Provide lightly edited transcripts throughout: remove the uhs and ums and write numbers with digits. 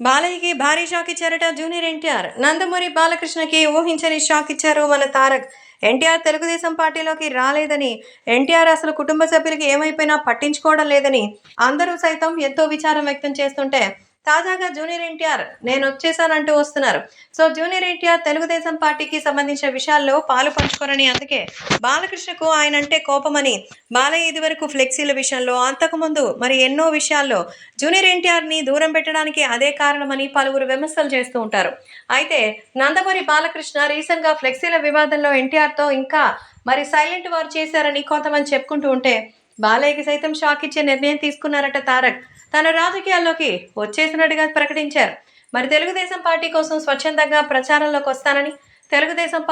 బాలయ్యకి భారీ షాక్ ఇచ్చారట జూనియర్ ఎన్టీఆర్. నందమూరి బాలకృష్ణకి ఊహించని షాక్ ఇచ్చారు మన తారక్. ఎన్టీఆర్ తెలుగుదేశం పార్టీలోకి రాలేదని, ఎన్టీఆర్ అసలు కుటుంబ సభ్యులకి ఏమైపోయినా పట్టించుకోవడం లేదని అందరూ సైతం ఎంతో విచారం వ్యక్తం చేస్తుంటే, తాజాగా జూనియర్ ఎన్టీఆర్ నేను వచ్చేసానంటూ వస్తున్నారు. సో జూనియర్ ఎన్టీఆర్ తెలుగుదేశం పార్టీకి సంబంధించిన విషయాల్లో పాలు పంచుకోరని, అందుకే బాలకృష్ణకు ఆయన అంటే కోపమని, బాలయ్య ఇదివరకు ఫ్లెక్సీల విషయంలో, అంతకుముందు మరి ఎన్నో విషయాల్లో జూనియర్ ఎన్టీఆర్ని దూరం పెట్టడానికి అదే కారణమని పలువురు విమర్శలు చేస్తూ ఉంటారు. అయితే నందమూరి బాలకృష్ణ రీసెంట్గా ఫ్లెక్సీల వివాదంలో ఎన్టీఆర్తో ఇంకా మరి సైలెంట్ వారు చేశారని కొంతమంది చెప్పుకుంటూ ఉంటే, బాలయ్యకి సైతం షాక్ ఇచ్చే నిర్ణయం తీసుకున్నారట తారక్. తన రాజకీయాల్లోకి వచ్చేసినట్టుగా ప్రకటించారు. మరి తెలుగుదేశం పార్టీ కోసం స్వచ్ఛందంగా ప్రచారంలోకి వస్తానని, తెలుగుదేశం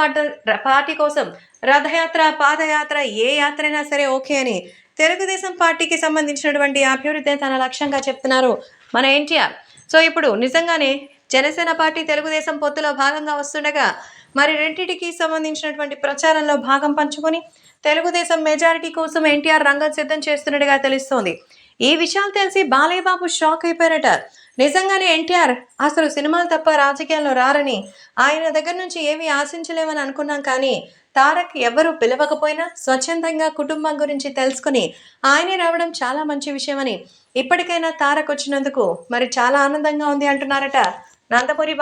పార్టీ కోసం రథయాత్ర, పాదయాత్ర, ఏ యాత్ర అయినా సరే ఓకే అని, తెలుగుదేశం పార్టీకి సంబంధించినటువంటి అభివృద్ధి తన లక్ష్యంగా చెప్తున్నారు మన ఎన్టీఆర్. సో ఇప్పుడు నిజంగానే జనసేన పార్టీ తెలుగుదేశం పొత్తులో భాగంగా వస్తుండగా, మరి రెండింటికి సంబంధించినటువంటి ప్రచారంలో భాగం పంచుకొని తెలుగుదేశం మెజారిటీ కోసం ఎన్టీఆర్ రంగం సిద్ధం చేస్తున్నట్టుగా తెలుస్తోంది. ఈ విషయాలు తెలిసి బాలయ్య బాబు షాక్ అయిపోయారట. నిజంగానే ఎన్టీఆర్ అసలు సినిమాలు తప్ప రాజకీయాల్లో రారని, ఆయన దగ్గర నుంచి ఏమీ ఆశించలేమని అనుకున్నాం, కానీ తారక్ ఎవరు పిలవకపోయినా స్వచ్ఛందంగా కుటుంబం గురించి తెలుసుకుని ఆయనే రావడం చాలా మంచి విషయమని, ఇప్పటికైనా తారక్ వచ్చినందుకు మరి చాలా ఆనందంగా ఉంది అంటున్నారట నందమూరి